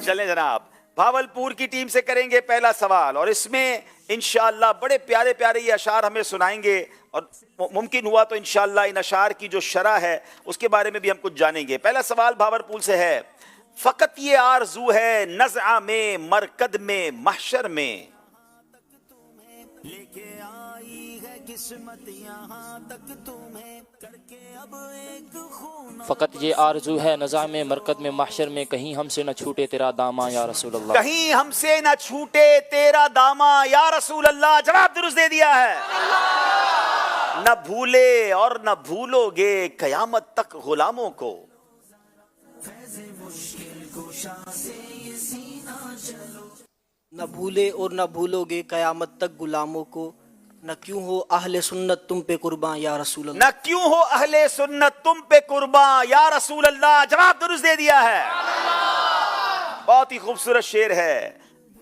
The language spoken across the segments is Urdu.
چلیں جناب، بھاولپور کی ٹیم سے کریں گے پہلا سوال، اور اس میں انشاءاللہ بڑے پیارے پیارے یہ اشعار ہمیں سنائیں گے، اور ممکن ہوا تو انشاءاللہ ان اشعار کی جو شرح ہے اس کے بارے میں بھی ہم کچھ جانیں گے۔ پہلا سوال بھاولپور سے ہے، فقط یہ آرزو ہے نزع میں مرکد میں محشر میں، لے کے آئی ہے قسمت یہاں تک تمہیں، کر کے اب ایک خون فقط یہ آرزو ہے نزع میں مرکد میں محشر میں، کہیں ہم سے نہ چھوٹے تیرا داماں یا رسول اللہ، کہیں ہم سے نہ چھوٹے تیرا داماں یا رسول اللہ۔ جواب درست دے دیا ہے۔ نہ بھولے اور نہ بھولو گے قیامت تک غلاموں کو، فیض مشکل کشا سے یہ سینہ چلو، نہ بھولے اور نہ بھولو گے قیامت تک غلاموں کو، نہ کیوں ہو اہل سنت تم پہ قرباں یا رسول اللہ، نہ کیوں ہو اہل سنت تم پہ قرباں یا رسول اللہ۔ جواب درست دے دیا ہے۔ بہت ہی خوبصورت شعر ہے،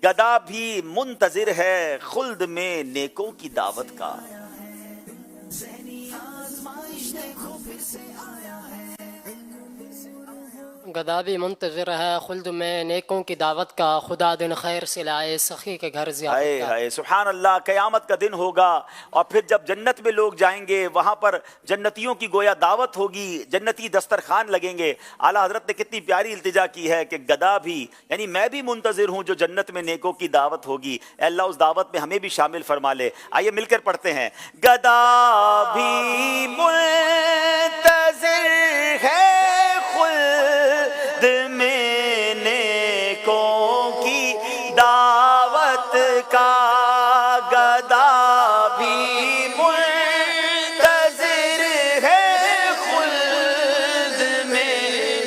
گدا بھی منتظر ہے خلد میں نیکوں کی دعوت کا، گدا بھی منتظر ہے خلد میں نیکوں کی دعوت کا، خدا دن خیر سے لائے سخی کے گھر ضیافت ہائے کا۔ ہائے سبحان اللہ۔ قیامت کا دن ہوگا اور پھر جب جنت میں لوگ جائیں گے، وہاں پر جنتیوں کی گویا دعوت ہوگی، جنتی دسترخوان لگیں گے۔ اعلیٰ حضرت نے کتنی پیاری التجا کی ہے کہ گدا بھی، یعنی میں بھی منتظر ہوں جو جنت میں نیکوں کی دعوت ہوگی، اے اللہ اس دعوت میں ہمیں بھی شامل فرما لے۔ آئیے مل کر پڑھتے ہیں، گدا بھی منتظر ہے خلد میں نیکوں کی دعوت کا، گدا بھی منتظر ہے خلد میں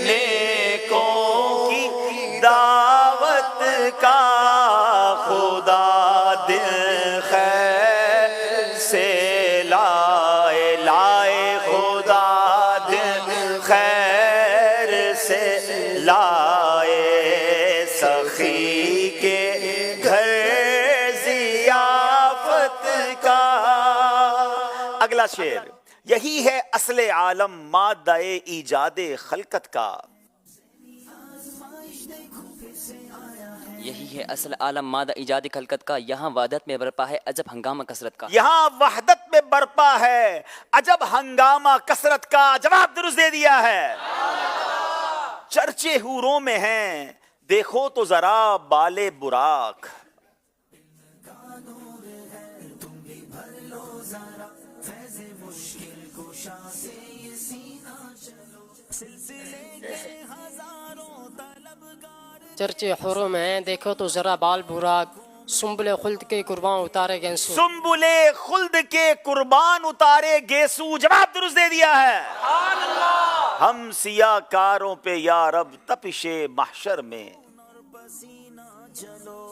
نیکوں کی دعوت کا، خدا دل خیر سے لائے لائے، خدا دل خیر سے لائے سخی کے گھر ضیافت کا۔ اگلا شعر، یہی ہے اصل عالم مادہ ایجاد خلقت کا، یہی ہے اصل عالم مادہ ایجاد خلقت کا، یہاں وحدت میں برپا ہے عجب ہنگامہ کثرت کا، یہاں وحدت میں برپا ہے عجب ہنگامہ کثرت کا۔ جواب درست دے دیا ہے۔ چرچے حوروں میں ہیں دیکھو تو ذرا بال براق، فیض مشکل کشا سے یہ سینہ چلو، سلسلے کے ہزاروں طلبگار، چرچے حرم ہیں دیکھو تو ذرا بال براق، سنبل خلد کے قربان اتارے گنسو، سنبل خلد کے قربان اتارے گیسو۔ جواب درست دے دیا ہے۔ ہم سیاہ کاروں پہ یا رب تپش محشر میں، پسینہ چلو،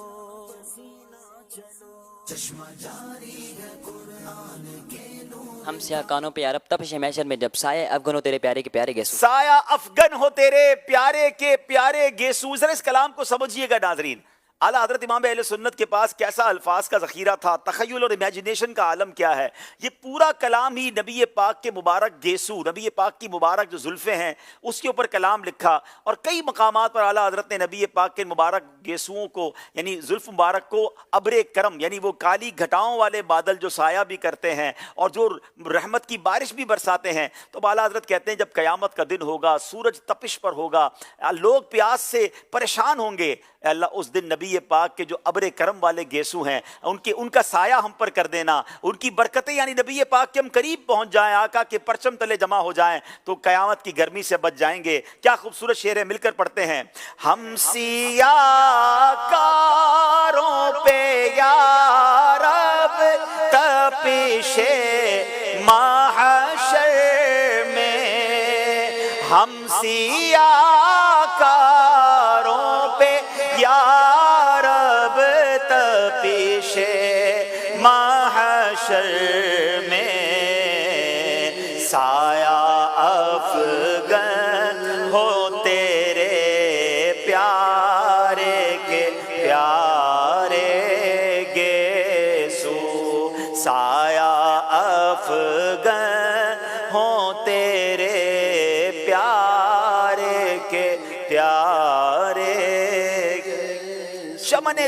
چشمہ جاری ہے قرآن کے نور، ہم سیاہ کانوں پہ یارب تپش محشر میں، جب سایہ افغان ہو تیرے پیارے کے پیارے گیسو، سایہ افغن ہو تیرے پیارے کے پیارے گیسو۔ ذرا اس کلام کو سمجھیے گا ناظرین، اعلیٰ حضرت امام اہل سنت کے پاس کیسا الفاظ کا ذخیرہ تھا، تخیل اور امیجنیشن کا عالم کیا ہے۔ یہ پورا کلام ہی نبی پاک کے مبارک گیسو، نبی پاک کی مبارک جو زلفیں ہیں اس کے اوپر کلام لکھا، اور کئی مقامات پر اعلیٰ حضرت نے نبی پاک کے مبارک گیسوؤں کو، یعنی زلف مبارک کو ابر کرم، یعنی وہ کالی گھٹاؤں والے بادل جو سایہ بھی کرتے ہیں اور جو رحمت کی بارش بھی برساتے ہیں، تو اعلیٰ حضرت کہتے ہیں جب قیامت کا دن ہوگا، سورج تپش پر ہوگا، لوگ پیاس سے پریشان ہوں گے، اے اللہ اس دن نبی پاک کے جو ابر کرم والے گیسو ہیں ان کا سایہ ہم پر کر دینا، ان کی برکتیں یعنی نبی پاک کے ہم قریب پہنچ جائیں، آقا کے پرچم تلے جمع ہو جائیں تو قیامت کی گرمی سے بچ جائیں گے۔ کیا خوبصورت شعر ہے، مل کر پڑھتے ہیں، ہم سیاہ کاروں پہ یا رب تپش محشر میں، ہم سیاہ کاروں پہ یا رب تپش محشر میں، سایہ افغن ہو تیرے پیارے کے پیارے گیسو، سایہ افغن ہو تیرے پیارے کے پیارے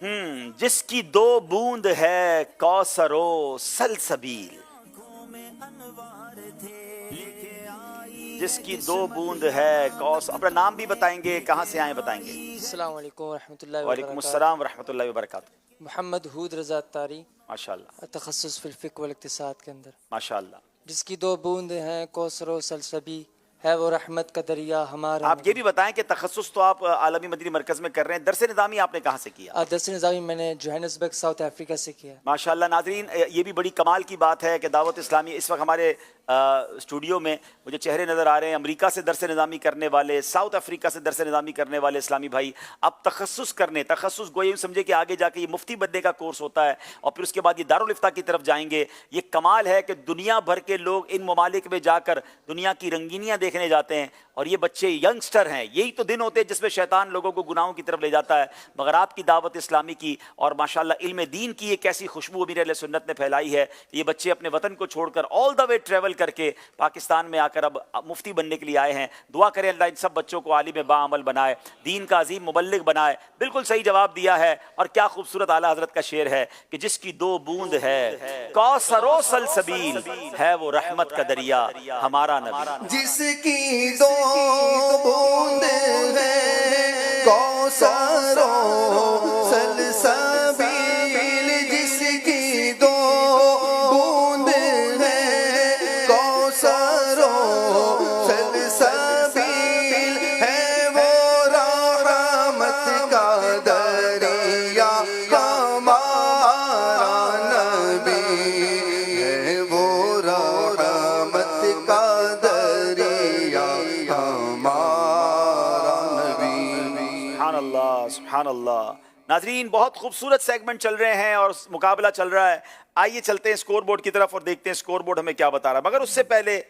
جس کی 2 بوند ہے کوثر و سلسبیل، جس کی 2 بوند ہے کوثر. اپنا نام بھی بتائیں گے، کہاں سے آئے بتائیں گے؟ السلام علیکم ورحمۃ اللہ وعلیکم السلام ورحمۃ اللہ وبرکاتہ. محمد حود رضا تاری، ماشاء اللہ تخصص فی الفقہ والاقتصاد کے اندر. ماشاء اللہ. جس کی 2 بوند ہیں کوثر و سلسبی، ہے وہ رحمت کا دریا ہمارا. آپ یہ بھی بتائیں کہ تخصص تو آپ عالمی مدنی مرکز میں کر رہے ہیں، درس نظامی آپ نے کہاں سے کیا؟ درس نظامی میں نے جوہانسبرگ ساؤتھ افریقہ سے کیا. ماشاءاللہ. ناظرین یہ بھی بڑی کمال کی بات ہے کہ دعوت اسلامی اس وقت ہمارے اسٹوڈیو میں مجھے چہرے نظر آ رہے ہیں، امریکہ سے درس نظامی کرنے والے، ساؤتھ افریقہ سے درس نظامی کرنے والے اسلامی بھائی. اب تخصص گویا یوں سمجھے کہ آگے جا کے یہ مفتی بننے کا کورس ہوتا ہے اور پھر اس کے بعد یہ دارالفتہ کی طرف جائیں گے. یہ کمال ہے کہ دنیا بھر کے لوگ ان ممالک میں جا کر دنیا کی رنگینیاں دیکھنے جاتے ہیں اور یہ بچے ینگسٹر ہیں. یہی تو دن ہوتے ہیں جس میں شیطان لوگوں کو گناہوں کی طرف لے جاتا ہے. مگر آپ کی دعوت اسلامی کی اور ماشاءاللہ علم دین کی ایک ایسی خوشبو امیر اہل سنت نے پھیلائی ہے کہ یہ بچے اپنے وطن کو چھوڑ کر آل دا وے ٹریول کر کے پاکستان میں آ کر اب مفتی بننے کے لیے آئے ہیں. دعا کریں اللہ ان سب بچوں کو عالم با عمل بنائے، دین کا عظیم مبلغ بنائے. بالکل صحیح جواب دیا ہے اور کیا خوبصورت اعلیٰ حضرت کا شعر ہے کہ جس کی 2 بوند ہے کوثر و سلسبیل، ہے وہ رحمت کا دریا ہمارا نبی. جس کی 2 بوند ہے کوثر و سلسبیل، جس کی 2 بوند ہے کوثر و سلسبیل، ہے وہ رحمت کا دریا ہمارا نبی، ہے وہ رحمت کا دریا ہمارا نبی. سبحان اللہ سبحان اللہ. ناظرین بہت خوبصورت سیگمنٹ چل رہے ہیں اور مقابلہ چل رہا ہے. آئیے چلتے ہیں اسکور بورڈ کی طرف اور دیکھتے ہیں اسکور بورڈ ہمیں کیا بتا رہا ہے. مگر اس سے پہلے